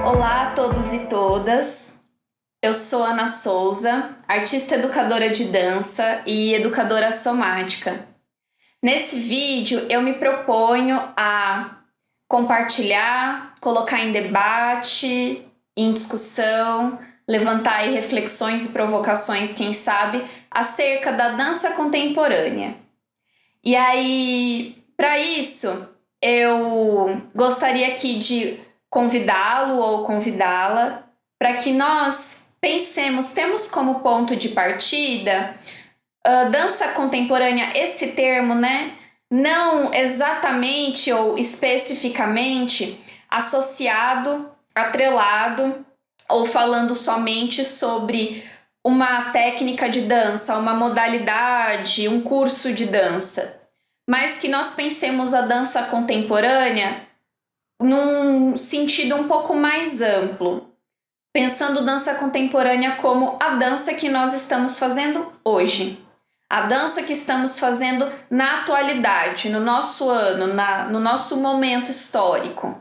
Olá a todos e todas, eu sou Ana Souza, artista educadora de dança e educadora somática. Nesse vídeo eu me proponho a compartilhar, colocar em debate, em discussão, levantar aí reflexões e provocações, quem sabe, acerca da dança contemporânea. E aí, para isso, eu gostaria aqui de convidá-lo ou convidá-la para que nós pensemos, temos como ponto de partida dança contemporânea, esse termo, né? Não exatamente ou especificamente associado, atrelado ou falando somente sobre uma técnica de dança, uma modalidade, um curso de dança, mas que nós pensemos a dança contemporânea num sentido um pouco mais amplo, pensando dança contemporânea como a dança que nós estamos fazendo hoje, a dança que estamos fazendo na atualidade, no nosso ano, no nosso momento histórico.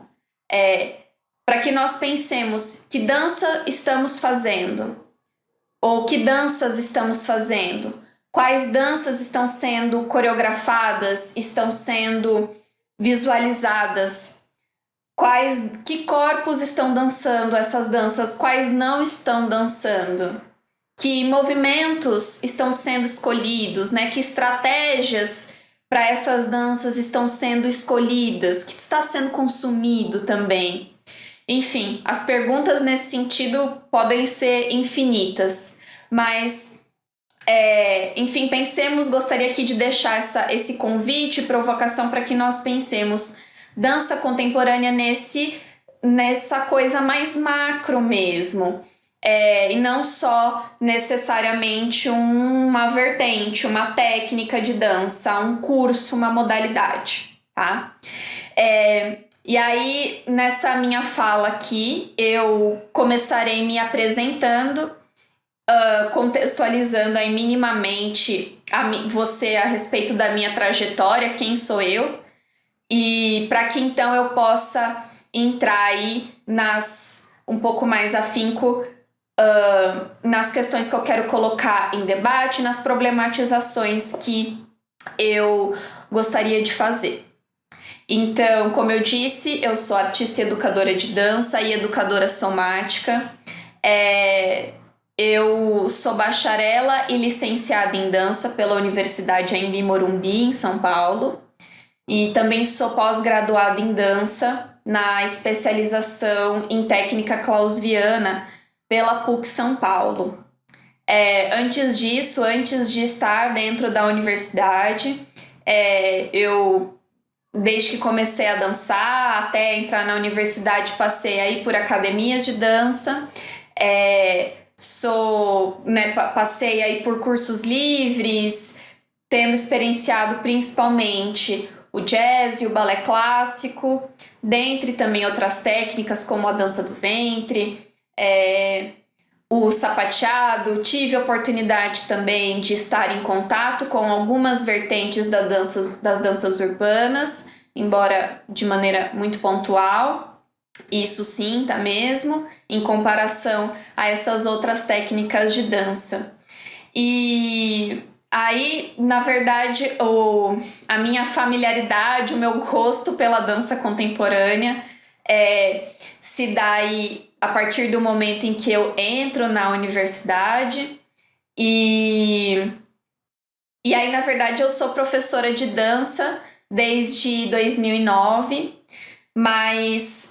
Para que nós pensemos que dança estamos fazendo, ou que danças estamos fazendo, quais danças estão sendo coreografadas, estão sendo visualizadas, que corpos estão dançando essas danças, quais não estão dançando, que movimentos estão sendo escolhidos, né? Que estratégias para essas danças estão sendo escolhidas, o que está sendo consumido também. Enfim, as perguntas nesse sentido podem ser infinitas, mas enfim, pensemos, gostaria aqui de deixar esse convite, provocação para que nós pensemos dança contemporânea nessa coisa mais macro mesmo, e não só necessariamente uma vertente, uma técnica de dança, um curso, uma modalidade, tá? E aí, nessa minha fala aqui, eu começarei me apresentando, contextualizando aí minimamente você a respeito da minha trajetória, quem sou eu, e para que então eu possa entrar aí um pouco mais afinco nas questões que eu quero colocar em debate, nas problematizações que eu gostaria de fazer. Então, como eu disse, eu sou artista e educadora de dança e educadora somática. Eu sou bacharela e licenciada em dança pela Universidade Anhembi Morumbi, em São Paulo. E também sou pós-graduada em dança na especialização em técnica clausiana pela PUC São Paulo. Antes disso, antes de estar dentro da universidade, eu, desde que comecei a dançar até entrar na universidade, passei aí por academias de dança, passei aí por cursos livres, tendo experienciado principalmente o jazz e o balé clássico, dentre também outras técnicas como a dança do ventre, o sapateado. Tive a oportunidade também de estar em contato com algumas vertentes das danças urbanas, embora de maneira muito pontual, isso sim, tá mesmo, em comparação a essas outras técnicas de dança. E aí, na verdade, a minha familiaridade, o meu gosto pela dança contemporânea se dá aí a partir do momento em que eu entro na universidade. E aí, na verdade, eu sou professora de dança desde 2009, mas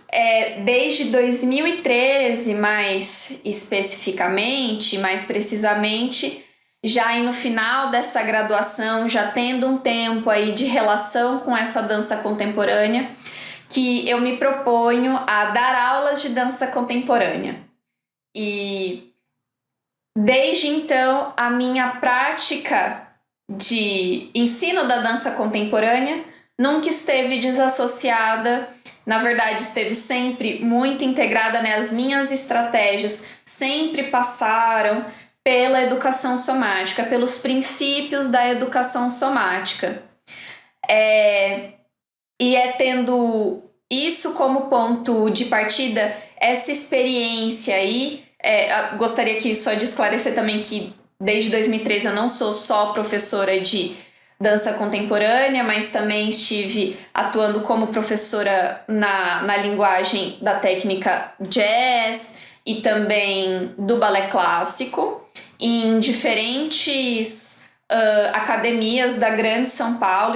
desde 2013, mais especificamente, mais precisamente, já no final dessa graduação, já tendo um tempo aí de relação com essa dança contemporânea, que eu me proponho a dar aulas de dança contemporânea. E desde então, a minha prática de ensino da dança contemporânea nunca esteve desassociada, na verdade esteve sempre muito integrada, né? As minhas estratégias sempre passaram pela educação somática, pelos princípios da educação somática. E tendo isso como ponto de partida, essa experiência aí, gostaria aqui só de esclarecer também que desde 2013 eu não sou só professora de dança contemporânea, mas também estive atuando como professora na linguagem da técnica jazz e também do balé clássico, em diferentes academias da Grande São Paulo,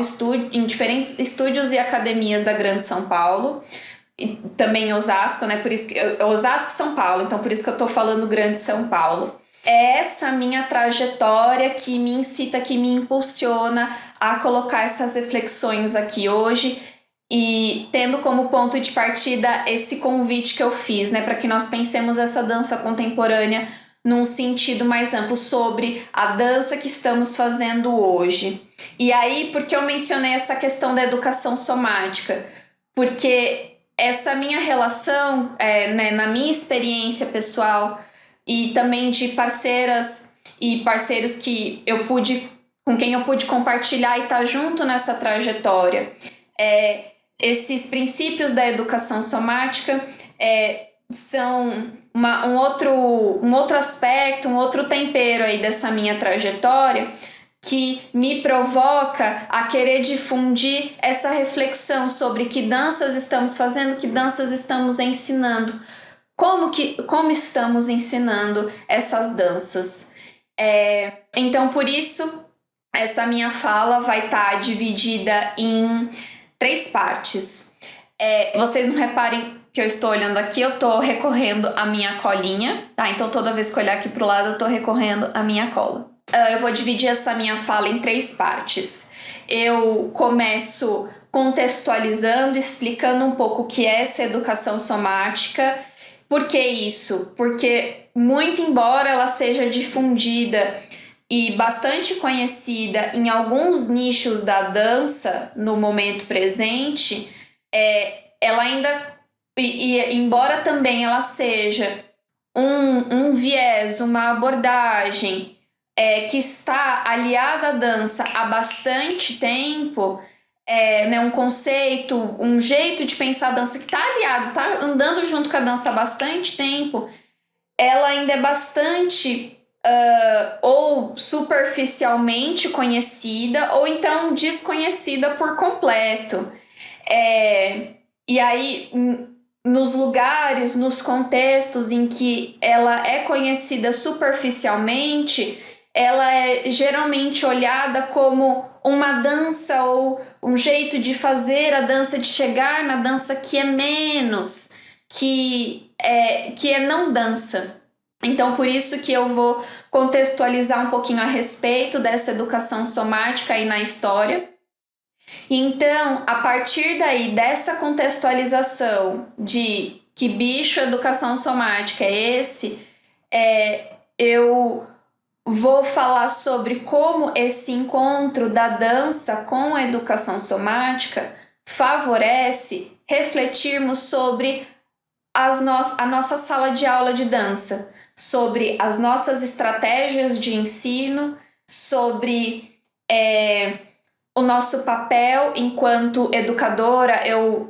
em diferentes estúdios e academias da Grande São Paulo, e também em Osasco, né? Por isso que Osasco, São Paulo, então por isso que eu tô falando Grande São Paulo. É essa minha trajetória que me incita, que me impulsiona a colocar essas reflexões aqui hoje e tendo como ponto de partida esse convite que eu fiz, né, para que nós pensemos essa dança contemporânea num sentido mais amplo sobre a dança que estamos fazendo hoje. E aí, por que eu mencionei essa questão da educação somática? Porque essa minha relação, né, na minha experiência pessoal e também de parceiras e parceiros com quem eu pude compartilhar e estar junto nessa trajetória, esses princípios da educação somática são um outro aspecto, um outro tempero aí dessa minha trajetória que me provoca a querer difundir essa reflexão sobre que danças estamos fazendo, que danças estamos ensinando, como estamos ensinando essas danças. Então, por isso, essa minha fala vai estar dividida em 3 partes. Vocês não reparem que eu estou olhando aqui, eu estou recorrendo à minha colinha, tá? Então toda vez que eu olhar aqui pro lado, eu estou recorrendo à minha cola. Eu vou dividir essa minha fala em 3 partes. Eu começo contextualizando, explicando um pouco o que é essa educação somática. Por que isso? Porque muito embora ela seja difundida e bastante conhecida em alguns nichos da dança no momento presente, ela ainda, embora também ela seja um viés, uma abordagem que está aliada à dança há bastante tempo, né, um conceito, um jeito de pensar a dança que está aliado, está andando junto com a dança há bastante tempo, ela ainda é bastante ou superficialmente conhecida ou então desconhecida por completo. E aí, nos lugares, nos contextos em que ela é conhecida superficialmente, ela é geralmente olhada como uma dança ou um jeito de fazer a dança, de chegar na dança que é menos, que é não dança. Então, por isso que eu vou contextualizar um pouquinho a respeito dessa educação somática aí na história. Então, a partir daí, dessa contextualização de que bicho educação somática é esse, eu vou falar sobre como esse encontro da dança com a educação somática favorece refletirmos sobre a nossa sala de aula de dança, sobre as nossas estratégias de ensino, sobre o nosso papel enquanto educadora,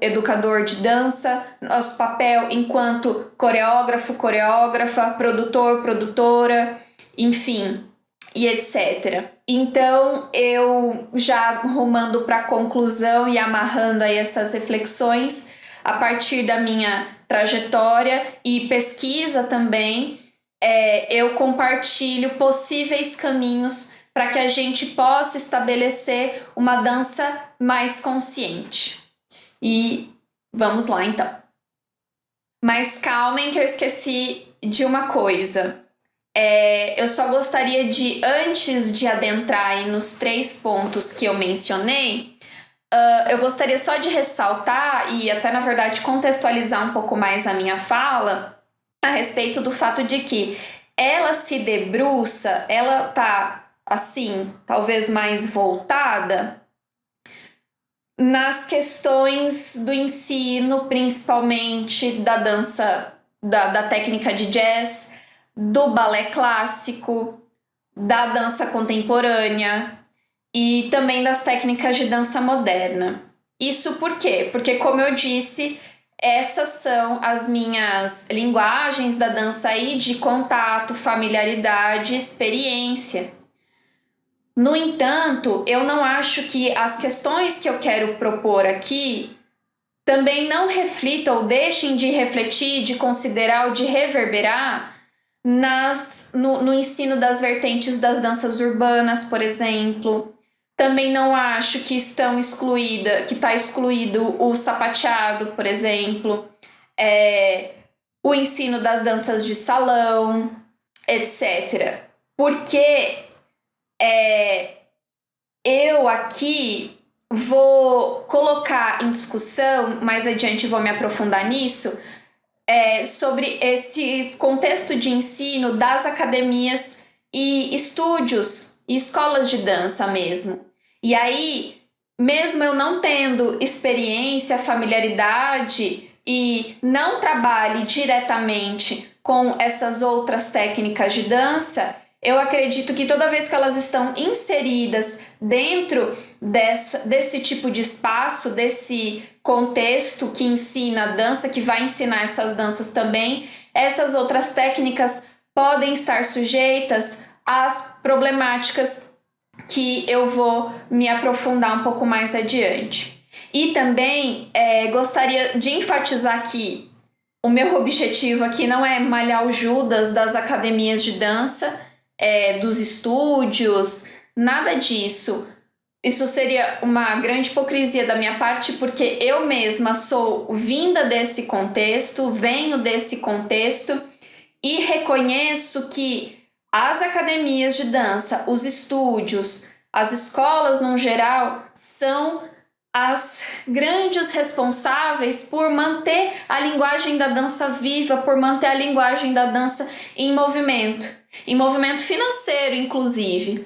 educador de dança, nosso papel enquanto coreógrafo, coreógrafa, produtor, produtora, enfim, e etc. Então, eu já rumando para a conclusão e amarrando aí essas reflexões, a partir da minha trajetória e pesquisa também, eu compartilho possíveis caminhos para que a gente possa estabelecer uma dança mais consciente. E vamos lá, então. Mas calmem que eu esqueci de uma coisa. Eu só gostaria de, antes de adentrar aí nos 3 pontos que eu mencionei, eu gostaria só de ressaltar e até, na verdade, contextualizar um pouco mais a minha fala a respeito do fato de que ela se debruça, ela tá assim, talvez mais voltada nas questões do ensino, principalmente da dança, da técnica de jazz, do balé clássico, da dança contemporânea e também das técnicas de dança moderna. Isso por quê? Porque, como eu disse, essas são as minhas linguagens da dança aí de contato, familiaridade, experiência. No entanto, eu não acho que as questões que eu quero propor aqui também não reflitam ou deixem de refletir, de considerar ou de reverberar no ensino das vertentes das danças urbanas, por exemplo. Também não acho que está excluído o sapateado, por exemplo, o ensino das danças de salão, etc. Porque eu aqui vou colocar em discussão, mais adiante vou me aprofundar nisso, sobre esse contexto de ensino das academias e estúdios e escolas de dança mesmo. E aí, mesmo eu não tendo experiência, familiaridade e não trabalhe diretamente com essas outras técnicas de dança, eu acredito que toda vez que elas estão inseridas dentro desse tipo de espaço, desse contexto que ensina a dança, que vai ensinar essas danças também, essas outras técnicas podem estar sujeitas às problemáticas que eu vou me aprofundar um pouco mais adiante. E também gostaria de enfatizar que o meu objetivo aqui não é malhar o Judas das academias de dança, dos estúdios, nada disso. Isso seria uma grande hipocrisia da minha parte, porque eu mesma sou vinda desse contexto, venho desse contexto e reconheço que as academias de dança, os estúdios, as escolas no geral, são as grandes responsáveis por manter a linguagem da dança viva, por manter a linguagem da dança em movimento financeiro, inclusive.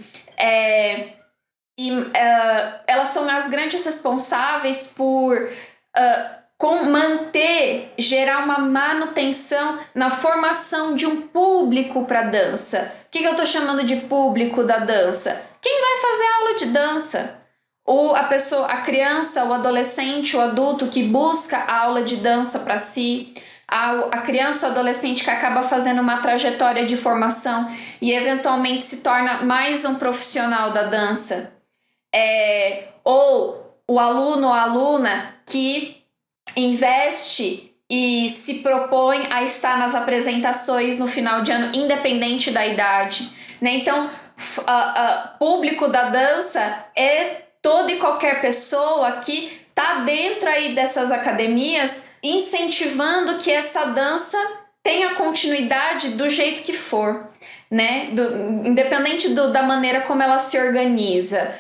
Elas são as grandes responsáveis por gerar uma manutenção na formação de um público para dança. O que eu estou chamando de público da dança? Quem vai fazer aula de dança? Ou a criança, o adolescente, o adulto que busca a aula de dança para si, a criança ou adolescente que acaba fazendo uma trajetória de formação e eventualmente se torna mais um profissional da dança. Ou o aluno ou a aluna que investe e se propõe a estar nas apresentações no final de ano, independente da idade, né? Então, público da dança é toda e qualquer pessoa que está dentro aí dessas academias, incentivando que essa dança tenha continuidade do jeito que for, né? Independente da maneira como ela se organiza,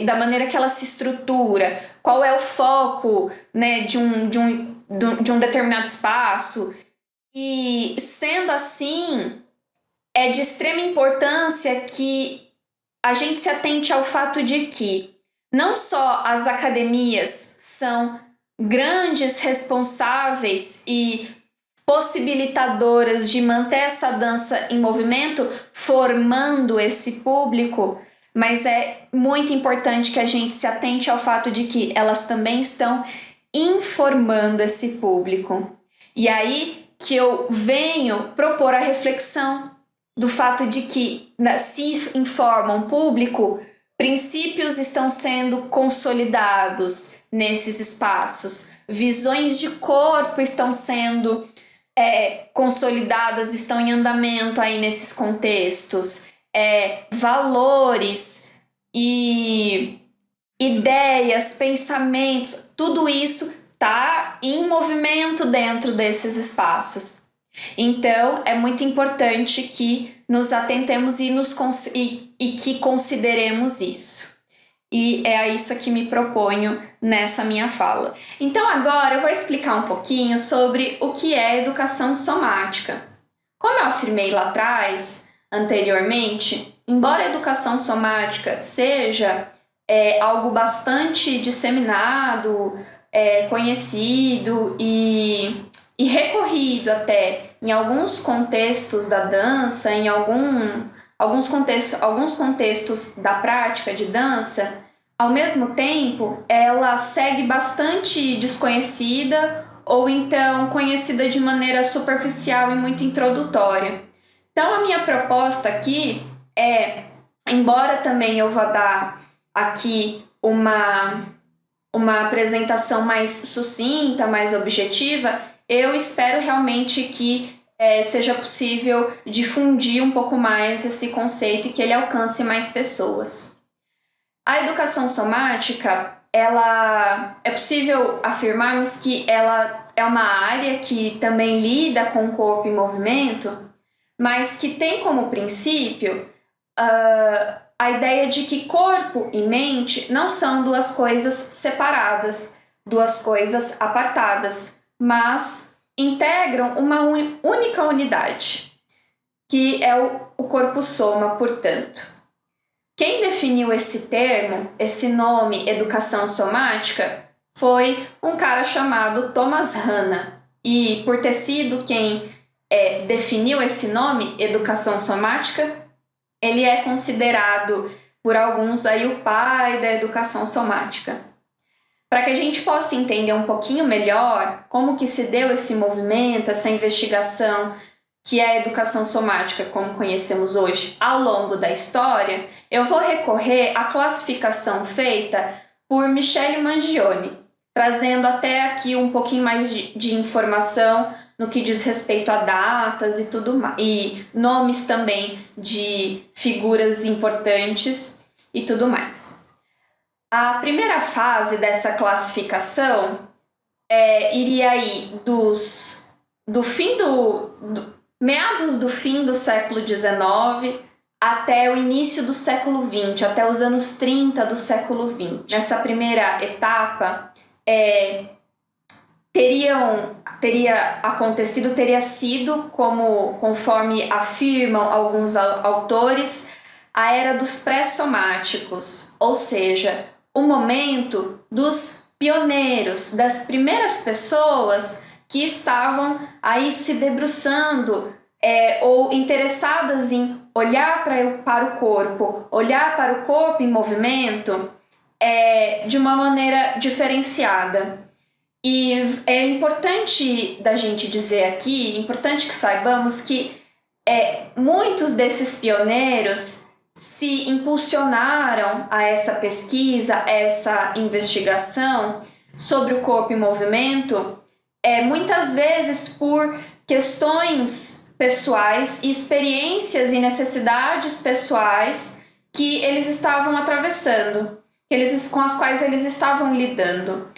da maneira que ela se estrutura, qual é o foco, né, de um determinado espaço. E sendo assim, é de extrema importância que a gente se atente ao fato de que não só as academias são grandes responsáveis e possibilitadoras de manter essa dança em movimento, formando esse público, mas é muito importante que a gente se atente ao fato de que elas também estão informando esse público. E aí que eu venho propor a reflexão do fato de que se informa um público, princípios estão sendo consolidados nesses espaços, visões de corpo estão sendo consolidadas, estão em andamento aí nesses contextos, valores e ideias, pensamentos, tudo isso está em movimento dentro desses espaços. Então, é muito importante que nos atentemos e que consideremos isso. E é a isso que me proponho nessa minha fala. Então, agora eu vou explicar um pouquinho sobre o que é educação somática. Como eu afirmei lá atrás, anteriormente, embora a educação somática seja algo bastante disseminado, conhecido e recorrido até em alguns contextos da dança, em alguns contextos da prática de dança, ao mesmo tempo, ela segue bastante desconhecida ou então conhecida de maneira superficial e muito introdutória. Então, a minha proposta aqui é, embora também eu vá dar aqui uma apresentação mais sucinta, mais objetiva, eu espero realmente que seja possível difundir um pouco mais esse conceito e que ele alcance mais pessoas. A educação somática, ela é possível afirmarmos que ela é uma área que também lida com o corpo em movimento, mas que tem como princípio a ideia de que corpo e mente não são duas coisas separadas, duas coisas apartadas, mas integram uma única unidade, que é o corpo soma, portanto. Quem definiu esse termo, esse nome, educação somática, foi um cara chamado Thomas Hanna. E por ter sido quem definiu esse nome, educação somática, ele é considerado por alguns aí o pai da educação somática. Para que a gente possa entender um pouquinho melhor como que se deu esse movimento, essa investigação que é a educação somática, como conhecemos hoje, ao longo da história, eu vou recorrer à classificação feita por Michele Mangione, trazendo até aqui um pouquinho mais de informação no que diz respeito a datas e tudo mais, e nomes também de figuras importantes e tudo mais. A primeira fase dessa classificação iria aí meados do fim do século XIX até o início do século XX, até os anos 30 do século XX. Nessa primeira etapa, teria sido, conforme afirmam alguns autores, a era dos pré-somáticos, ou seja, o momento dos pioneiros, das primeiras pessoas que estavam aí se debruçando ou interessadas em olhar para o corpo em movimento de uma maneira diferenciada. E é importante da gente dizer aqui, importante que saibamos que muitos desses pioneiros se impulsionaram a essa pesquisa, essa investigação sobre o corpo em movimento, muitas vezes por questões pessoais, experiências e necessidades pessoais que eles estavam atravessando, com as quais eles estavam lidando.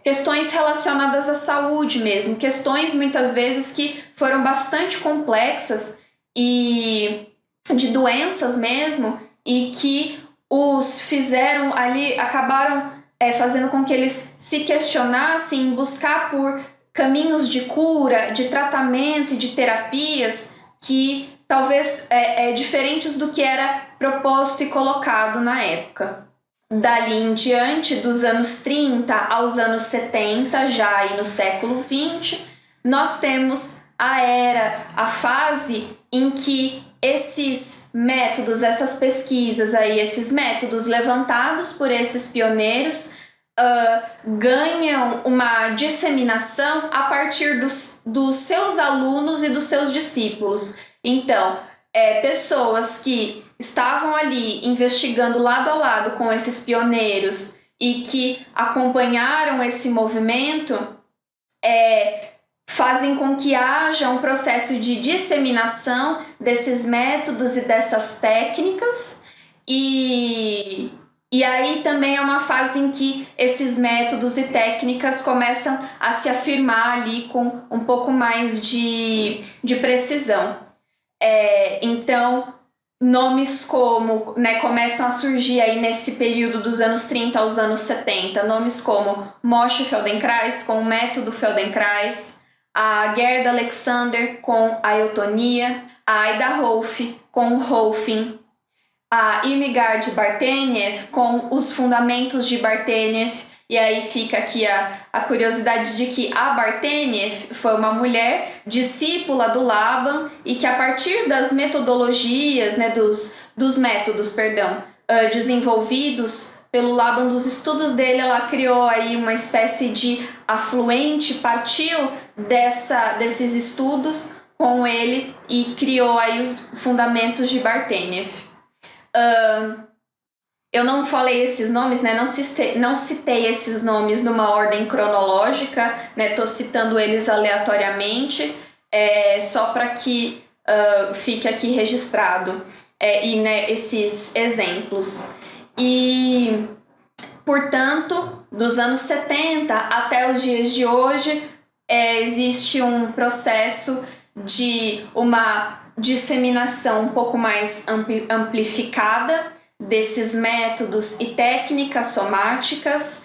Questões relacionadas à saúde mesmo, questões muitas vezes que foram bastante complexas e de doenças mesmo, e que os fizeram ali, acabaram fazendo com que eles se questionassem em buscar por caminhos de cura, de tratamento e de terapias que talvez diferentes do que era proposto e colocado na época. Dali em diante, dos anos 30 aos anos 70, já aí no século 20, nós temos a fase em que esses métodos, essas pesquisas aí, esses métodos levantados por esses pioneiros ganham uma disseminação a partir dos seus alunos e dos seus discípulos. Então, pessoas que estavam ali investigando lado a lado com esses pioneiros e que acompanharam esse movimento, fazem com que haja um processo de disseminação desses métodos e dessas técnicas, e aí também é uma fase em que esses métodos e técnicas começam a se afirmar ali com um pouco mais de precisão. Então, nomes como, começam a surgir aí nesse período dos anos 30 aos anos 70, nomes como Moshe Feldenkrais com o método Feldenkrais, a Gerda Alexander com a eutonia, a Aida Rolfe com o Rolfing, a Irmgard Bartenieff com os fundamentos de Bartenieff. E aí fica aqui a curiosidade de que a Bartenieff foi uma mulher discípula do Laban e que a partir das metodologias, dos métodos, desenvolvidos pelo Laban dos estudos dele, ela criou aí uma espécie de afluente, partiu desses estudos com ele e criou aí os fundamentos de Bartenieff. Eu não falei esses nomes, né? Não citei esses nomes numa ordem cronológica, né? Tô citando eles aleatoriamente, só para que fique aqui registrado né, esses exemplos. E, portanto, dos anos 70 até os dias de hoje, existe um processo de uma disseminação um pouco mais amplificada desses métodos e técnicas somáticas,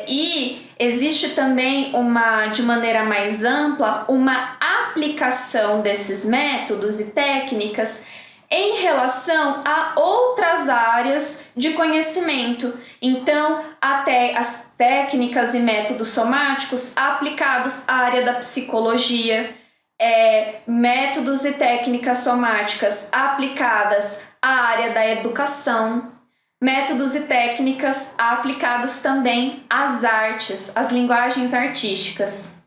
e existe também de maneira mais ampla, uma aplicação desses métodos e técnicas em relação a outras áreas de conhecimento. Então, até as técnicas e métodos somáticos aplicados à área da psicologia, métodos e técnicas somáticas aplicadas à área da educação, métodos e técnicas aplicados também às artes, às linguagens artísticas.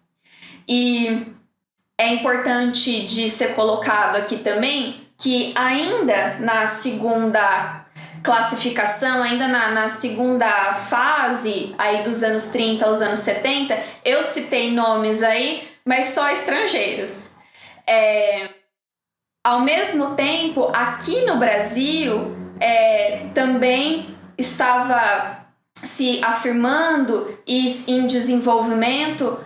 E é importante de ser colocado aqui também que ainda na segunda classificação, ainda na segunda fase aí dos anos 30 aos anos 70, eu citei nomes aí, mas só estrangeiros. Ao mesmo tempo, aqui no Brasil, também estava se afirmando e em desenvolvimento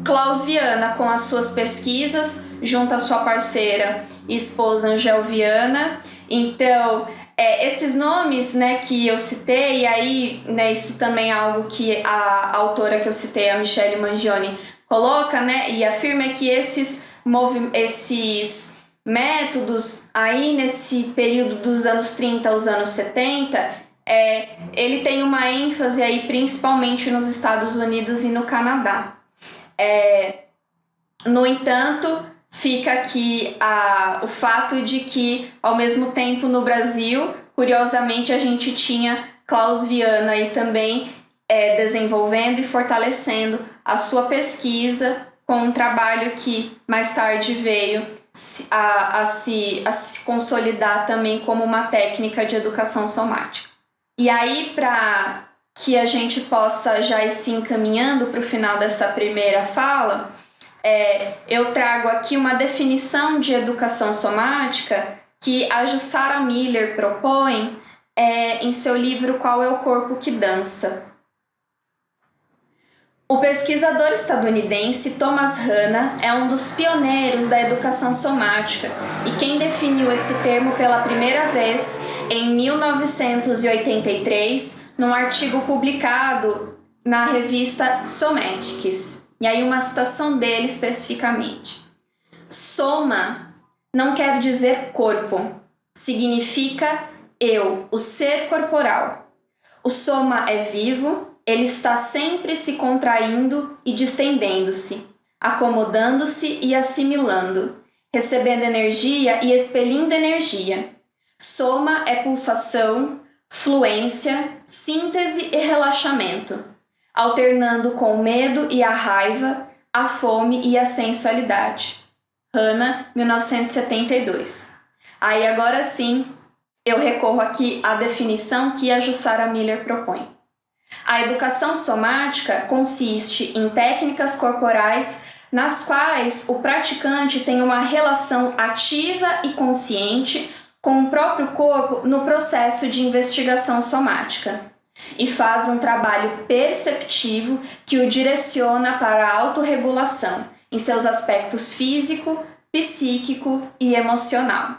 Klaus Viana com as suas pesquisas, junto à sua parceira e esposa Angel Viana. Então, esses nomes, né, que eu citei, e aí, né, isso também é algo que a autora que eu citei, a Michele Mangione, coloca, né, e afirma que esses métodos aí nesse período dos anos 30 aos anos 70, ele tem uma ênfase aí principalmente nos Estados Unidos e no Canadá. No entanto, fica aqui o fato de que, ao mesmo tempo, no Brasil, curiosamente, a gente tinha Klaus Viana aí também desenvolvendo e fortalecendo a sua pesquisa com um trabalho que mais tarde veio a se consolidar também como uma técnica de educação somática. E aí, para que a gente possa já ir se encaminhando para o final dessa primeira fala, eu trago aqui uma definição de educação somática que a Jussara Miller propõe em seu livro Qual é o Corpo que Dança? O pesquisador estadunidense Thomas Hanna é um dos pioneiros da educação somática e quem definiu esse termo pela primeira vez em 1983, num artigo publicado na revista Somatics. E aí uma citação dele especificamente. Soma não quer dizer corpo, significa eu, o ser corporal. O soma é vivo, ele está sempre se contraindo e distendendo-se, acomodando-se e assimilando, recebendo energia e expelindo energia. Soma é pulsação, fluência, síntese e relaxamento, alternando com o medo e a raiva, a fome e a sensualidade. Hanna, 1972. Aí agora sim, eu recorro aqui à definição que a Jussara Miller propõe. A educação somática consiste em técnicas corporais nas quais o praticante tem uma relação ativa e consciente com o próprio corpo no processo de investigação somática e faz um trabalho perceptivo que o direciona para a autorregulação em seus aspectos físico, psíquico e emocional.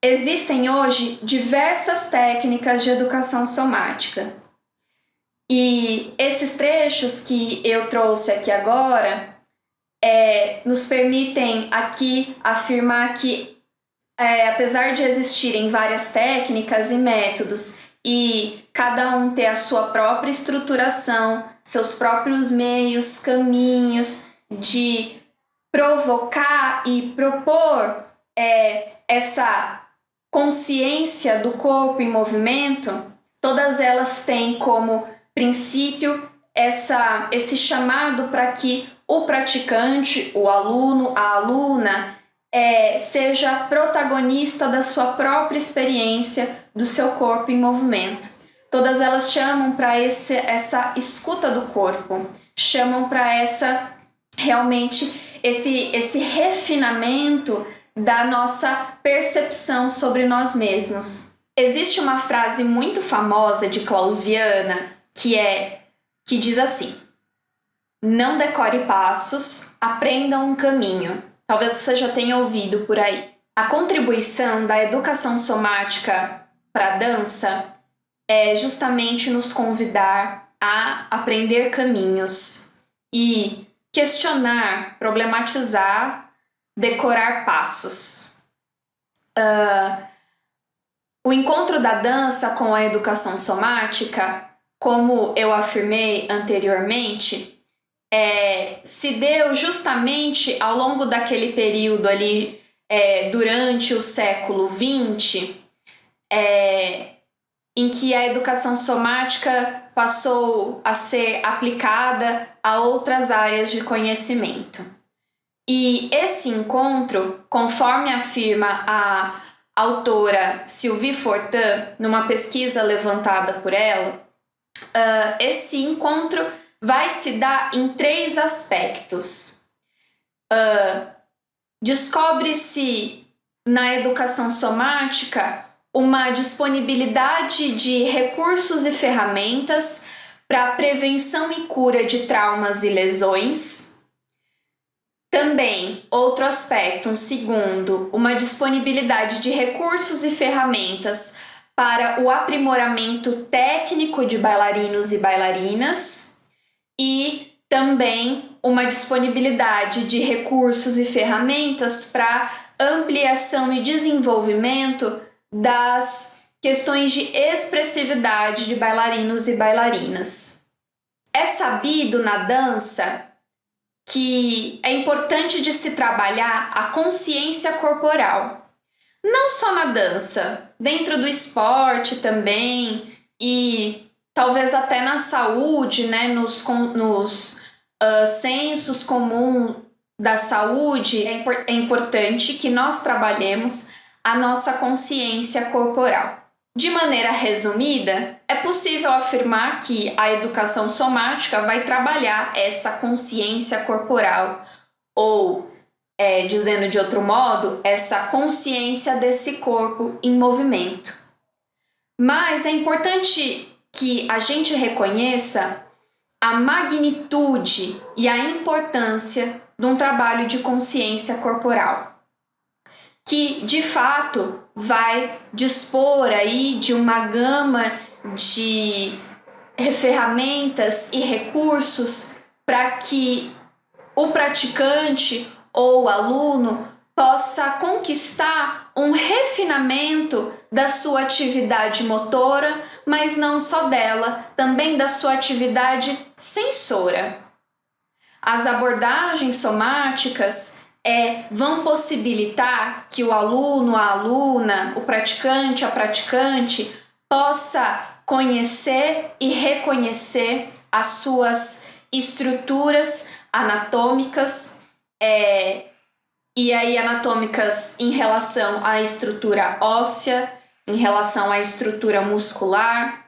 Existem hoje diversas técnicas de educação somática. E esses trechos que eu trouxe aqui agora nos permitem aqui afirmar que, apesar de existirem várias técnicas e métodos e cada um ter a sua própria estruturação, seus próprios meios, caminhos de provocar e propor essa consciência do corpo em movimento, todas elas têm como princípio esse chamado para que o praticante, o aluno, a aluna, seja protagonista da sua própria experiência do seu corpo em movimento. Todas elas chamam para essa escuta do corpo, chamam para realmente esse refinamento da nossa percepção sobre nós mesmos. Existe uma frase muito famosa de Klaus Viana que diz assim: não decore passos, aprenda um caminho. Talvez você já tenha ouvido por aí. A contribuição da educação somática para a dança é justamente nos convidar a aprender caminhos e questionar, problematizar, decorar passos. O encontro da dança com a educação somática, como eu afirmei anteriormente, se deu justamente ao longo daquele período ali, durante o século XX, em que a educação somática passou a ser aplicada a outras áreas de conhecimento. E esse encontro, conforme afirma a autora Sylvie Fortin, numa pesquisa levantada por ela, esse encontro vai se dar em 3 aspectos. Descobre-se na educação somática uma disponibilidade de recursos e ferramentas para a prevenção e cura de traumas e lesões. Também, outro aspecto, um segundo, uma disponibilidade de recursos e ferramentas para o aprimoramento técnico de bailarinos e bailarinas e também uma disponibilidade de recursos e ferramentas para ampliação e desenvolvimento das questões de expressividade de bailarinos e bailarinas. É sabido na dança que é importante de se trabalhar a consciência corporal. Não só na dança, dentro do esporte também e talvez até na saúde, né, nos sensos comuns da saúde, é importante que nós trabalhemos a nossa consciência corporal. De maneira resumida, é possível afirmar que a educação somática vai trabalhar essa consciência corporal, ou, dizendo de outro modo, essa consciência desse corpo em movimento. Mas é importante que a gente reconheça a magnitude e a importância de um trabalho de consciência corporal, que de fato vai dispor aí de uma gama de ferramentas e recursos para que o praticante ou o aluno possa conquistar um refinamento da sua atividade motora, mas não só dela, também da sua atividade sensora. As abordagens somáticas vão possibilitar que o aluno, a aluna, o praticante, a praticante possa conhecer e reconhecer as suas estruturas anatômicas, e aí anatômicas em relação à estrutura óssea, em relação à estrutura muscular,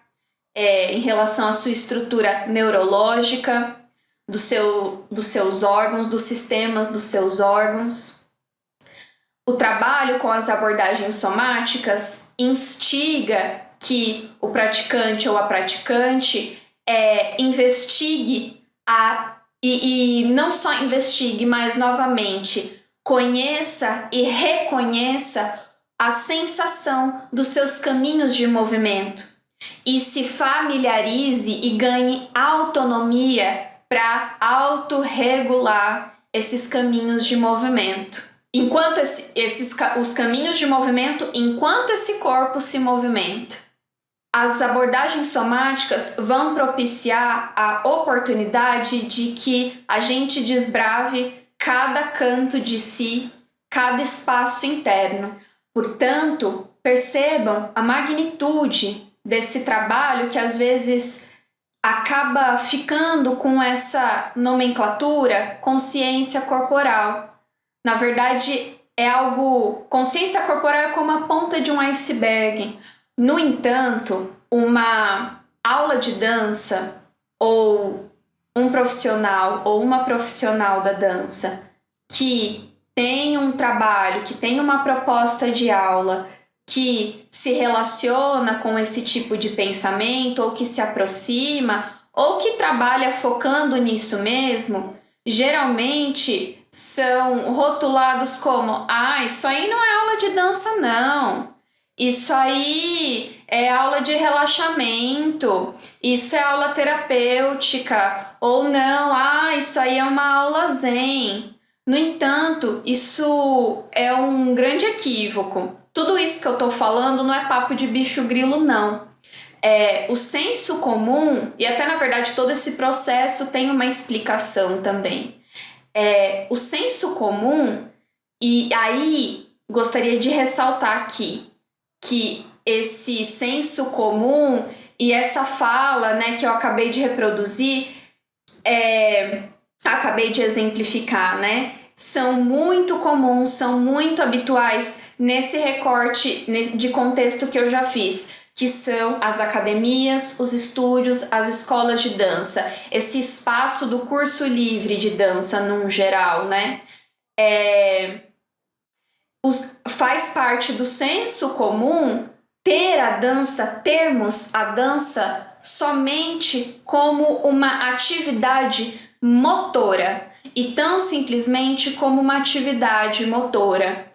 em relação à sua estrutura neurológica, dos seus órgãos, dos sistemas dos seus órgãos. O trabalho com as abordagens somáticas instiga que o praticante ou a praticante investigue e não só investigue, mas novamente conheça e reconheça a sensação dos seus caminhos de movimento e se familiarize e ganhe autonomia para autorregular esses caminhos de movimento. Enquanto os caminhos de movimento, enquanto esse corpo se movimenta. As abordagens somáticas vão propiciar a oportunidade de que a gente desbrave cada canto de si, cada espaço interno. Portanto, percebam a magnitude desse trabalho que às vezes acaba ficando com essa nomenclatura consciência corporal. Na verdade, é algo... Consciência corporal é como a ponta de um iceberg. No entanto, uma aula de dança ou um profissional ou uma profissional da dança que tem um trabalho, que tem uma proposta de aula que se relaciona com esse tipo de pensamento ou que se aproxima ou que trabalha focando nisso mesmo, geralmente são rotulados como isso aí não é aula de dança não, isso aí é aula de relaxamento, isso é aula terapêutica, ou não, isso aí é uma aula zen. No entanto, isso é um grande equívoco. Tudo isso que eu tô falando não é papo de bicho grilo, não. O senso comum, e até na verdade todo esse processo tem uma explicação também. O senso comum, e aí gostaria de ressaltar aqui que esse senso comum e essa fala, né, que eu acabei de reproduzir, acabei de exemplificar, né, são muito comuns, são muito habituais nesse recorte de contexto que eu já fiz, que são as academias, os estúdios, as escolas de dança, esse espaço do curso livre de dança num geral, né? Faz parte do senso comum termos a dança somente como uma atividade motora, e tão simplesmente como uma atividade motora,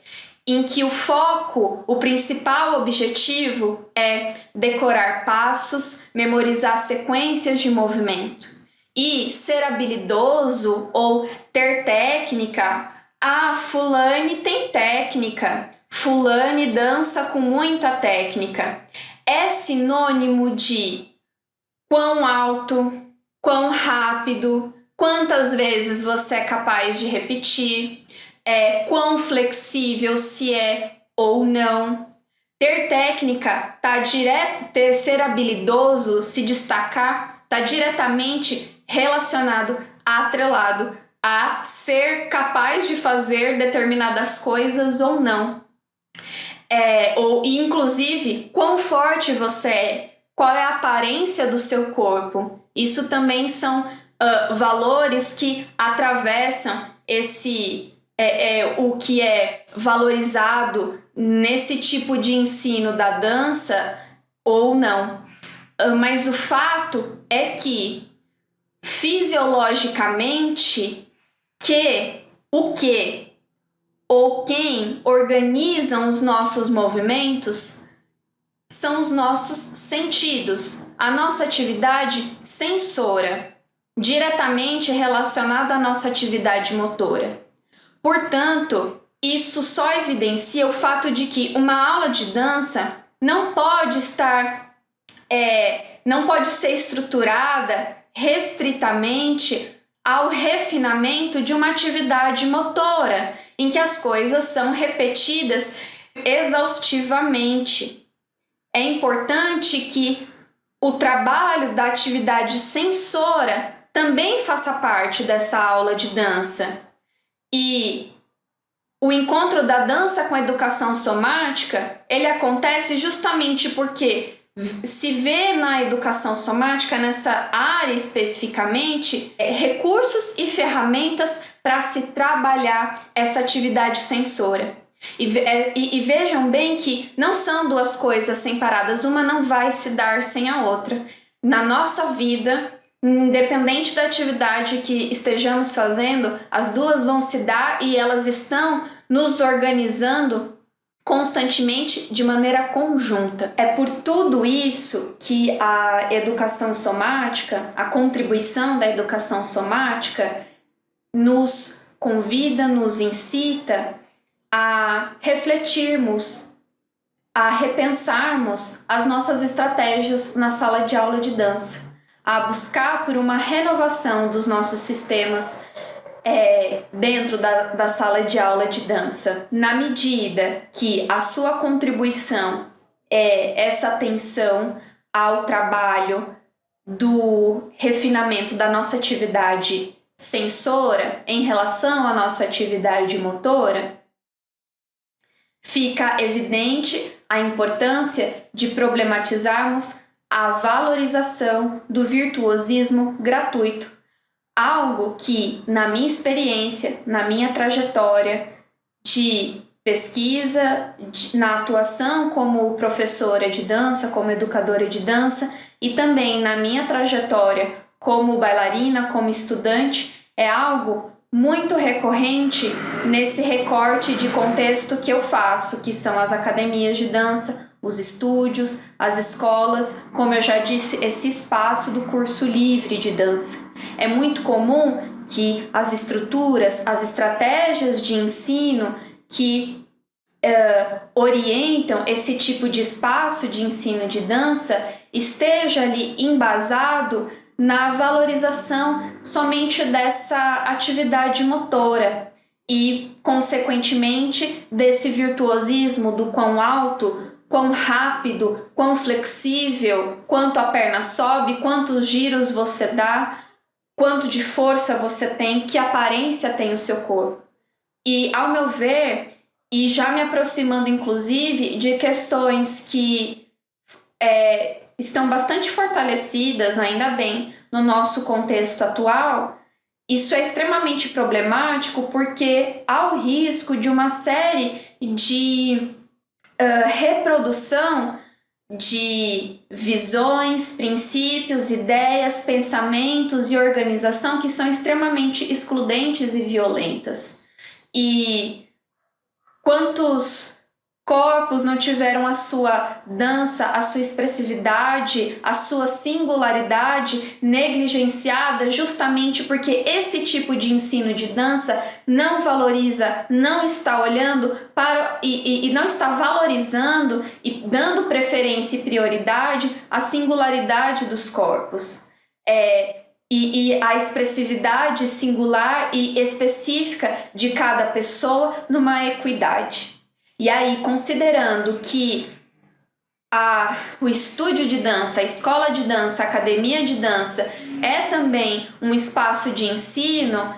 em que o foco, o principal objetivo é decorar passos, memorizar sequências de movimento e ser habilidoso ou ter técnica. Fulane tem técnica, fulane dança com muita técnica. É sinônimo de quão alto, quão rápido, quantas vezes você é capaz de repetir, quão flexível se é ou não. Ter técnica, ser habilidoso, se destacar, está diretamente relacionado, atrelado a ser capaz de fazer determinadas coisas ou não. Ou inclusive, quão forte você é, qual é a aparência do seu corpo. Isso também são valores que atravessam o que é valorizado nesse tipo de ensino da dança ou não. Mas o fato é que, fisiologicamente, ou quem organizam os nossos movimentos são os nossos sentidos, a nossa atividade sensora, diretamente relacionada à nossa atividade motora. Portanto, isso só evidencia o fato de que uma aula de dança não pode ser estruturada restritamente ao refinamento de uma atividade motora, em que as coisas são repetidas exaustivamente. É importante que o trabalho da atividade sensora também faça parte dessa aula de dança. E o encontro da dança com a educação somática, ele acontece justamente porque se vê na educação somática, nessa área especificamente, recursos e ferramentas para se trabalhar essa atividade sensora. E vejam bem que não são duas coisas separadas, uma não vai se dar sem a outra. Na nossa vida, independente da atividade que estejamos fazendo, as duas vão se dar e elas estão nos organizando constantemente de maneira conjunta. É por tudo isso que a educação somática, a contribuição da educação somática, nos convida, nos incita a refletirmos, a repensarmos as nossas estratégias na sala de aula de dança, a buscar por uma renovação dos nossos sistemas dentro da sala de aula de dança. Na medida que a sua contribuição é essa atenção ao trabalho do refinamento da nossa atividade sensora em relação à nossa atividade motora, fica evidente a importância de problematizarmos a valorização do virtuosismo gratuito, algo que, na minha experiência, na minha trajetória de pesquisa, na atuação como professora de dança, como educadora de dança, e também na minha trajetória como bailarina, como estudante, é algo muito recorrente nesse recorte de contexto que eu faço, que são as academias de dança, os estúdios, as escolas, como eu já disse, esse espaço do curso livre de dança. É muito comum que as estruturas, as estratégias de ensino que orientam esse tipo de espaço de ensino de dança esteja ali embasado na valorização somente dessa atividade motora e, consequentemente, desse virtuosismo do quão alto, quão rápido, quão flexível, quanto a perna sobe, quantos giros você dá, quanto de força você tem, que aparência tem o seu corpo. E, ao meu ver, e já me aproximando inclusive de questões que estão bastante fortalecidas, ainda bem, no nosso contexto atual, isso é extremamente problemático porque há o risco de uma série de reprodução de visões, princípios, ideias, pensamentos e organização que são extremamente excludentes e violentas. E quantos corpos não tiveram a sua dança, a sua expressividade, a sua singularidade negligenciada justamente porque esse tipo de ensino de dança não valoriza, não está olhando para e não está valorizando e dando preferência e prioridade à singularidade dos corpos. E a expressividade singular e específica de cada pessoa numa equidade. E aí, considerando que o estúdio de dança, a escola de dança, a academia de dança é também um espaço de ensino,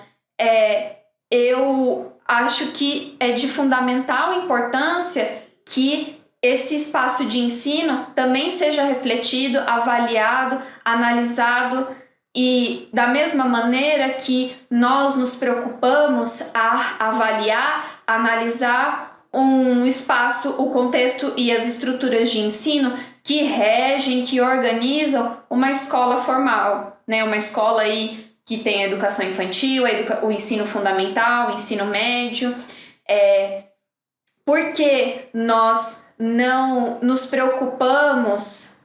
eu acho que é de fundamental importância que esse espaço de ensino também seja refletido, avaliado, analisado, e da mesma maneira que nós nos preocupamos a avaliar, analisar um espaço, o contexto e as estruturas de ensino que regem, que organizam uma escola formal, né? Uma escola aí que tem a educação infantil, o ensino fundamental, o ensino médio. Porque nós não nos preocupamos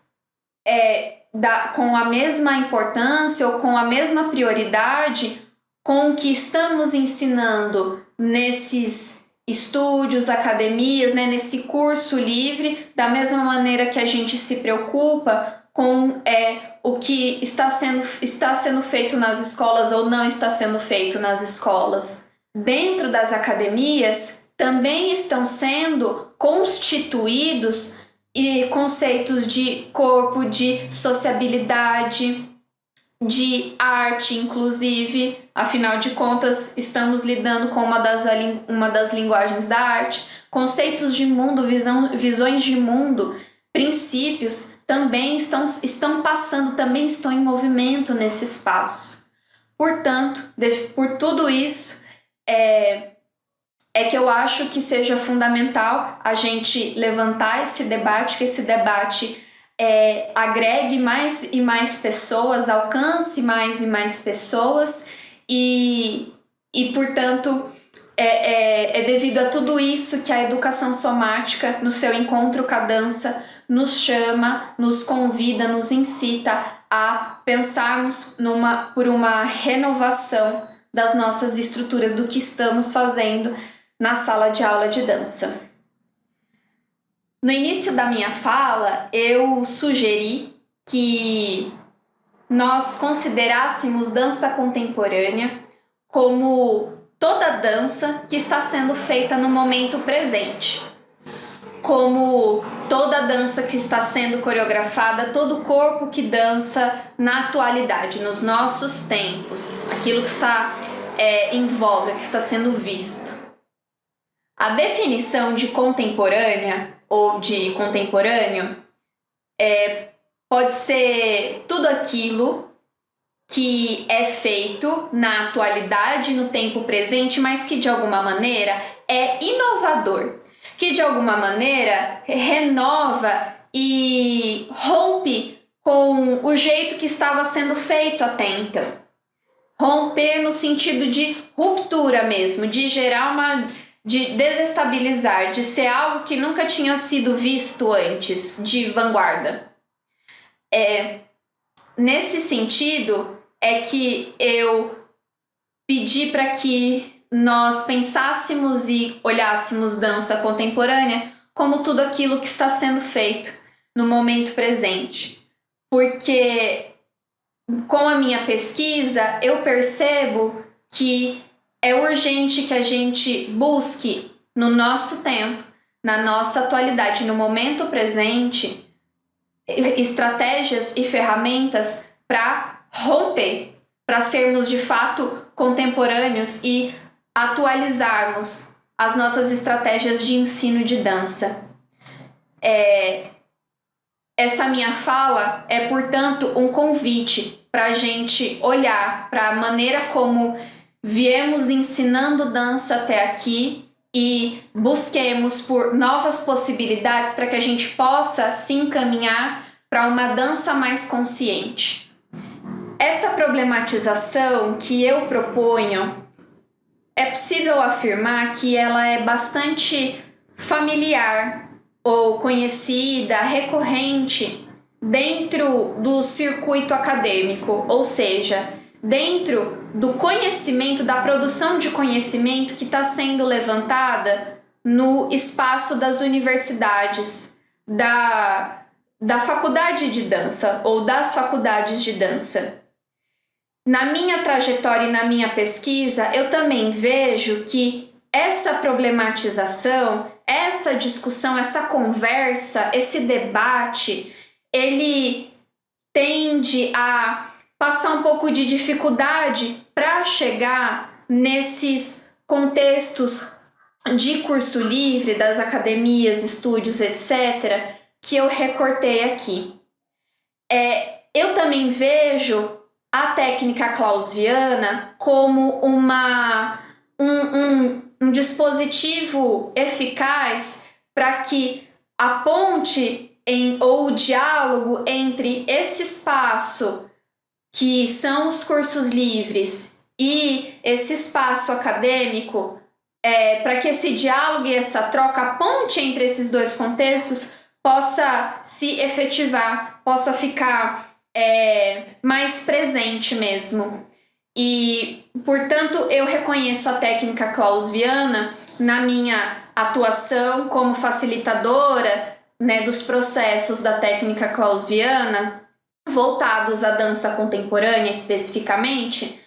com a mesma importância ou com a mesma prioridade com o que estamos ensinando nesses estúdios, academias, né, nesse curso livre, da mesma maneira que a gente se preocupa com o que está sendo feito nas escolas ou não está sendo feito nas escolas. Dentro das academias também estão sendo constituídos conceitos de corpo, de sociabilidade, de arte, inclusive, afinal de contas, estamos lidando com uma das linguagens da arte. Conceitos de mundo, visões de mundo, princípios também estão passando, também estão em movimento nesse espaço. Portanto, por tudo isso, que eu acho que seja fundamental a gente levantar esse debate, que esse debate agregue mais e mais pessoas, alcance mais e mais pessoas e portanto, é devido a tudo isso que a educação somática, no seu encontro com a dança, nos chama, nos convida, nos incita a pensarmos por uma renovação das nossas estruturas, do que estamos fazendo na sala de aula de dança. No início da minha fala, eu sugeri que nós considerássemos dança contemporânea como toda dança que está sendo feita no momento presente, como toda dança que está sendo coreografada, todo corpo que dança na atualidade, nos nossos tempos, aquilo que está em voga, que está sendo visto. A definição de contemporânea ou de contemporâneo pode ser tudo aquilo que é feito na atualidade, no tempo presente, mas que de alguma maneira é inovador, que de alguma maneira renova e rompe com o jeito que estava sendo feito até então. Romper no sentido de ruptura mesmo, de gerar de desestabilizar, de ser algo que nunca tinha sido visto antes, de vanguarda. Nesse sentido é que eu pedi para que nós pensássemos e olhássemos dança contemporânea como tudo aquilo que está sendo feito no momento presente. Porque com a minha pesquisa eu percebo que é urgente que a gente busque no nosso tempo, na nossa atualidade, no momento presente, estratégias e ferramentas para romper, para sermos de fato contemporâneos e atualizarmos as nossas estratégias de ensino de dança. Essa minha fala é, portanto, um convite para a gente olhar para a maneira como viemos ensinando dança até aqui e busquemos por novas possibilidades para que a gente possa se encaminhar para uma dança mais consciente. Essa problematização que eu proponho, é possível afirmar que ela é bastante familiar ou conhecida, recorrente dentro do circuito acadêmico, ou seja, dentro do conhecimento, da produção de conhecimento que está sendo levantada no espaço das universidades, da faculdade de dança ou das faculdades de dança. Na minha trajetória e na minha pesquisa, eu também vejo que essa problematização, essa discussão, essa conversa, esse debate, ele tende a passar um pouco de dificuldade para chegar nesses contextos de curso livre, das academias, estúdios, etc., que eu recortei aqui. Eu também vejo a técnica clausviana como um dispositivo eficaz para que a ponte ou o diálogo entre esse espaço que são os cursos livres e esse espaço acadêmico, para que esse diálogo e essa troca, a ponte entre esses dois contextos, possa se efetivar, possa ficar mais presente mesmo. E, portanto, eu reconheço a técnica clausviana na minha atuação como facilitadora, né, dos processos da técnica clausviana, voltados à dança contemporânea especificamente,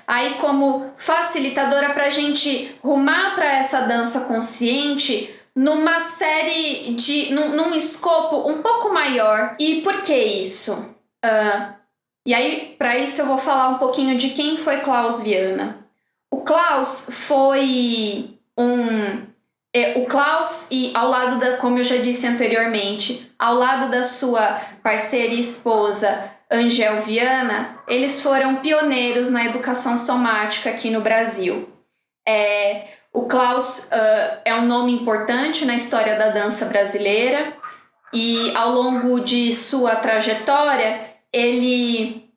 aí como facilitadora para a gente rumar para essa dança consciente numa série num escopo um pouco maior. E por que isso? E aí, para isso eu vou falar um pouquinho de quem foi Klaus Viana. O Klaus foi o Klaus, e ao lado como eu já disse anteriormente, ao lado da sua parceira e esposa Angel Viana, eles foram pioneiros na educação somática aqui no Brasil. O Klaus é um nome importante na história da dança brasileira e ao longo de sua trajetória ele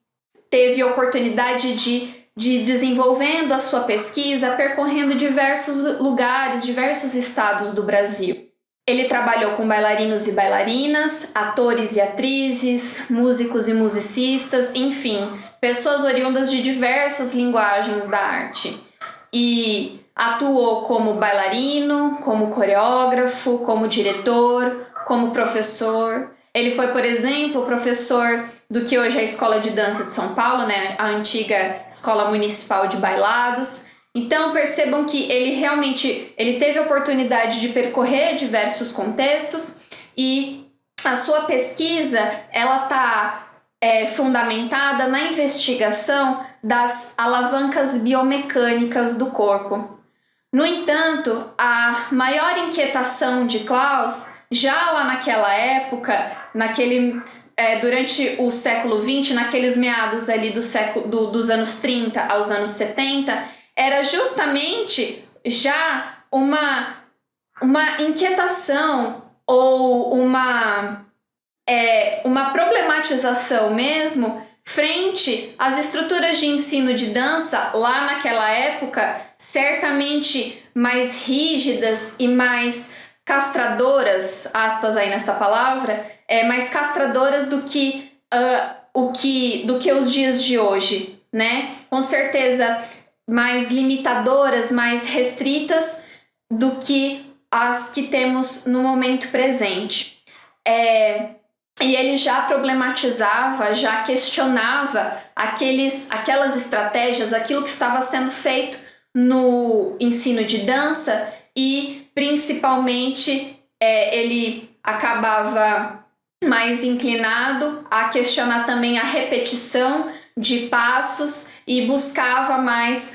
teve a oportunidade de desenvolvendo a sua pesquisa, percorrendo diversos lugares, diversos estados do Brasil. Ele trabalhou com bailarinos e bailarinas, atores e atrizes, músicos e musicistas, enfim, pessoas oriundas de diversas linguagens da arte. E atuou como bailarino, como coreógrafo, como diretor, como professor. Ele foi, por exemplo, professor do que hoje é a Escola de Dança de São Paulo, né? A antiga Escola Municipal de Bailados. Então percebam que ele teve a oportunidade de percorrer diversos contextos e a sua pesquisa ela está fundamentada na investigação das alavancas biomecânicas do corpo. No entanto, a maior inquietação de Klaus, já lá naquela época, durante o século XX, naqueles meados ali dos anos 30 aos anos 70, era justamente já uma inquietação ou uma problematização mesmo frente às estruturas de ensino de dança lá naquela época, certamente mais rígidas e mais castradoras, aspas aí nessa palavra, mais castradoras do que os dias de hoje, né? Com certeza mais limitadoras, mais restritas do que as que temos no momento presente. E ele já problematizava, já questionava aquelas estratégias, aquilo que estava sendo feito no ensino de dança e, principalmente, ele acabava mais inclinado a questionar também a repetição de passos e buscava mais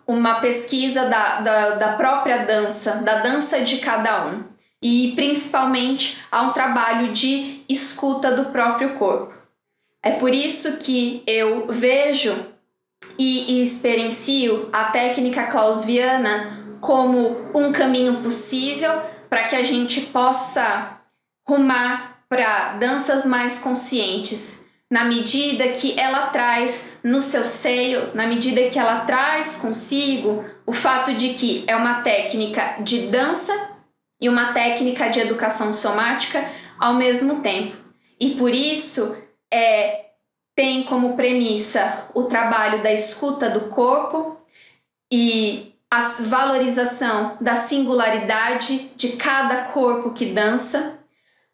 uma pesquisa da própria dança, da dança de cada um. E principalmente a um trabalho de escuta do próprio corpo. É por isso que eu vejo e experiencio a técnica clausviana como um caminho possível para que a gente possa rumar para danças mais conscientes, na medida que ela traz no seu seio, na medida que ela traz consigo o fato de que é uma técnica de dança e uma técnica de educação somática ao mesmo tempo. E por isso tem como premissa o trabalho da escuta do corpo e a valorização da singularidade de cada corpo que dança,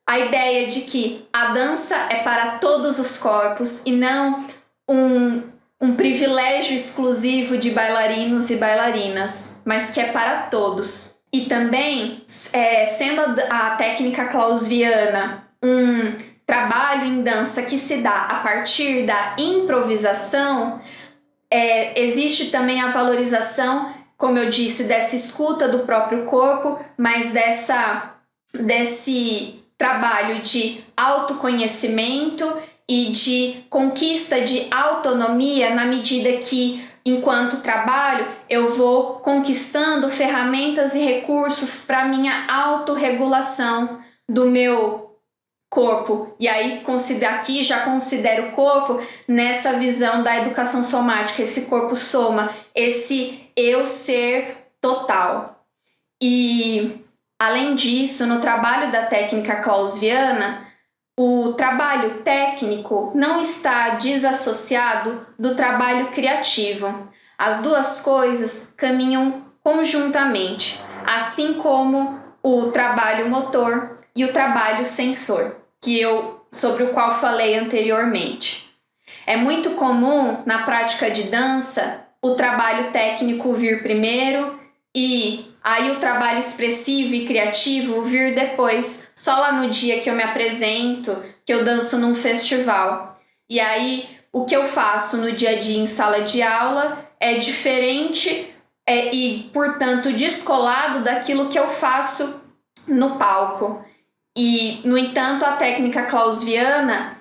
a ideia de que a dança é para todos os corpos e não um privilégio exclusivo de bailarinos e bailarinas, mas que é para todos. E também, sendo a técnica clausviana um trabalho em dança que se dá a partir da improvisação, existe também a valorização, como eu disse, dessa escuta do próprio corpo, mas desse trabalho de autoconhecimento e de conquista de autonomia na medida que, enquanto trabalho, eu vou conquistando ferramentas e recursos para minha autorregulação do meu corpo. E aí aqui já considero o corpo nessa visão da educação somática, esse corpo soma, esse eu ser total. E além disso, no trabalho da técnica clausviana, o trabalho técnico não está desassociado do trabalho criativo. As duas coisas caminham conjuntamente, assim como o trabalho motor e o trabalho sensor, sobre o qual falei anteriormente. É muito comum na prática de dança o trabalho técnico vir primeiro e aí o trabalho expressivo e criativo vir depois, só lá no dia que eu me apresento, que eu danço num festival. E aí o que eu faço no dia a dia em sala de aula é diferente e, portanto, descolado daquilo que eu faço no palco. E, no entanto, a técnica clausviana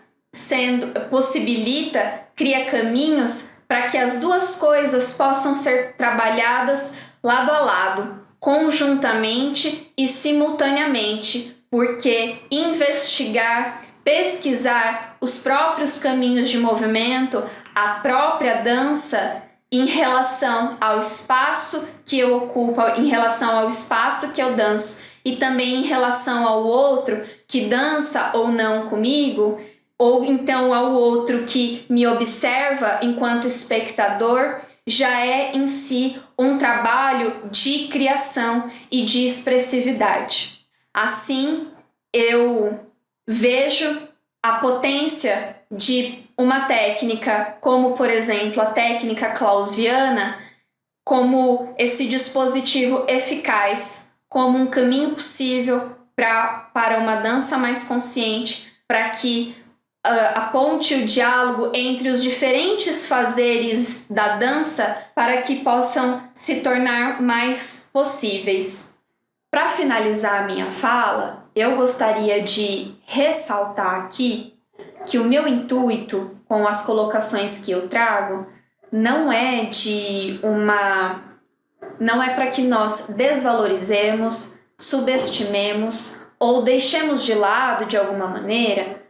cria caminhos para que as duas coisas possam ser trabalhadas lado a lado, conjuntamente e simultaneamente, porque investigar, pesquisar os próprios caminhos de movimento, a própria dança, em relação ao espaço que eu ocupo, em relação ao espaço que eu danço e também em relação ao outro que dança ou não comigo, ou então ao outro que me observa enquanto espectador, já é em si um trabalho de criação e de expressividade. Assim, eu vejo a potência de uma técnica, como por exemplo a técnica clausiana, como esse dispositivo eficaz, como um caminho possível para uma dança mais consciente, para que aponte o diálogo entre os diferentes fazeres da dança para que possam se tornar mais possíveis. Para finalizar a minha fala, eu gostaria de ressaltar aqui que o meu intuito com as colocações que eu trago não é para que nós desvalorizemos, subestimemos ou deixemos de lado de alguma maneira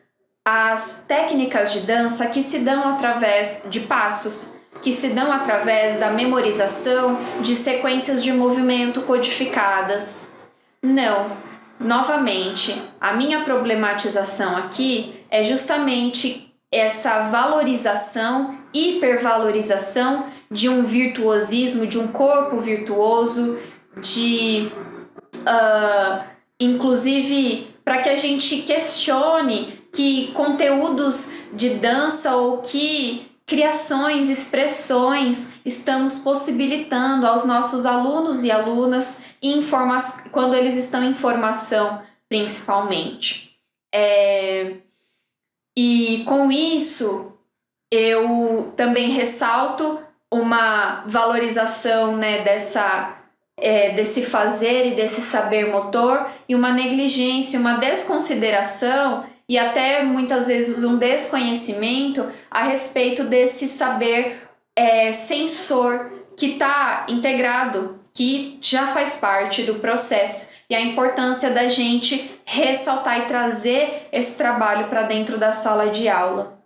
as técnicas de dança que se dão através de passos, que se dão através da memorização de sequências de movimento codificadas. Não, novamente, a minha problematização aqui é justamente essa valorização, hipervalorização de um virtuosismo, de um corpo virtuoso, inclusive para que a gente questione que conteúdos de dança ou que criações, expressões estamos possibilitando aos nossos alunos e alunas quando eles estão em formação, principalmente. E com isso, eu também ressalto uma valorização, né, desse fazer e desse saber motor, e uma negligência, uma desconsideração e até muitas vezes um desconhecimento a respeito desse saber sensor que está integrado, que já faz parte do processo, e a importância da gente ressaltar e trazer esse trabalho para dentro da sala de aula.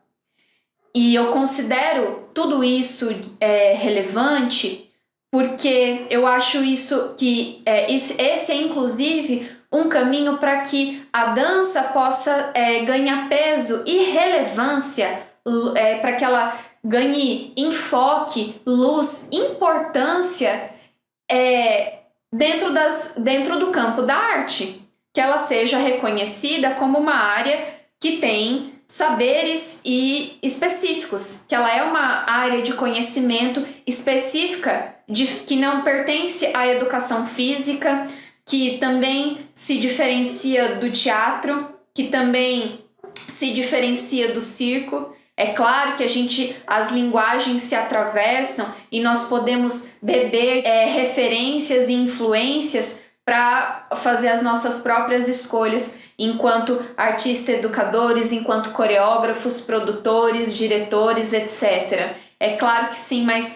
E eu considero tudo isso relevante porque eu acho esse é inclusive um caminho para que a dança possa ganhar peso e relevância, para que ela ganhe enfoque, luz, importância dentro do campo da arte, que ela seja reconhecida como uma área que tem saberes específicos, que ela é uma área de conhecimento específica que não pertence à educação física, que também se diferencia do teatro, que também se diferencia do circo. É claro que as linguagens se atravessam e nós podemos beber referências e influências para fazer as nossas próprias escolhas enquanto artistas educadores, enquanto coreógrafos, produtores, diretores, etc. É claro que sim, mas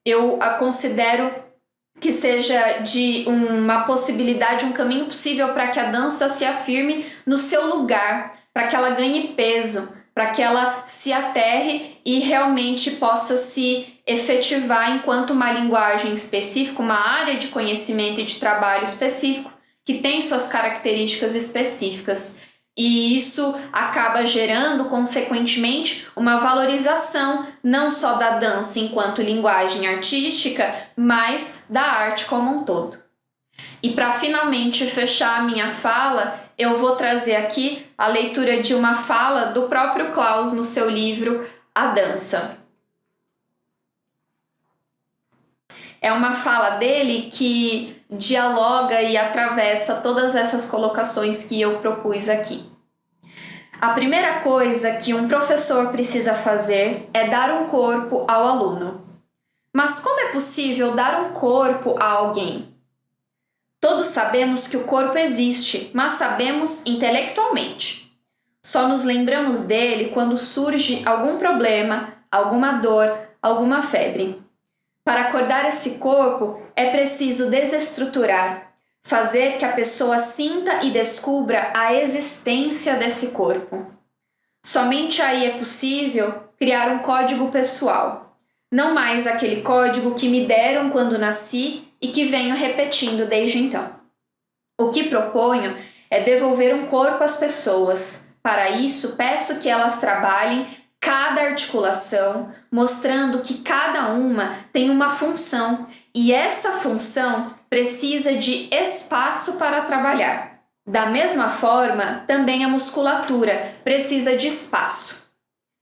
eu a considero que seja de uma possibilidade, um caminho possível para que a dança se afirme no seu lugar, para que ela ganhe peso, para que ela se aterre e realmente possa se efetivar enquanto uma linguagem específica, uma área de conhecimento e de trabalho específico, que tem suas características específicas. E isso acaba gerando, consequentemente, uma valorização não só da dança enquanto linguagem artística, mas da arte como um todo. E para finalmente fechar a minha fala, eu vou trazer aqui a leitura de uma fala do próprio Klaus no seu livro A Dança. É uma fala dele que dialoga e atravessa todas essas colocações que eu propus aqui. A primeira coisa que um professor precisa fazer é dar um corpo ao aluno. Mas como é possível dar um corpo a alguém? Todos sabemos que o corpo existe, mas sabemos intelectualmente. Só nos lembramos dele quando surge algum problema, alguma dor, alguma febre. Para acordar esse corpo, é preciso desestruturar, fazer que a pessoa sinta e descubra a existência desse corpo. Somente aí é possível criar um código pessoal, não mais aquele código que me deram quando nasci e que venho repetindo desde então. O que proponho é devolver um corpo às pessoas. Para isso, peço que elas trabalhem cada articulação, mostrando que cada uma tem uma função e essa função precisa de espaço para trabalhar. Da mesma forma, também a musculatura precisa de espaço.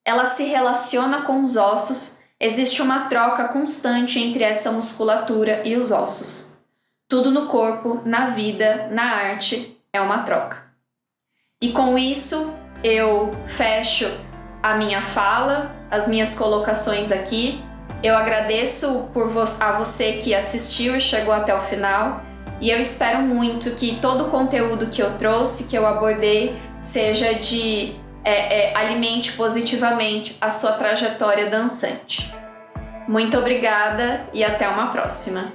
Ela se relaciona com os ossos, existe uma troca constante entre essa musculatura e os ossos. Tudo no corpo, na vida, na arte, é uma troca. E com isso, eu fecho a minha fala, as minhas colocações aqui. Eu agradeço a você que assistiu e chegou até o final. E eu espero muito que todo o conteúdo que eu trouxe, que eu abordei, seja alimente positivamente a sua trajetória dançante. Muito obrigada e até uma próxima!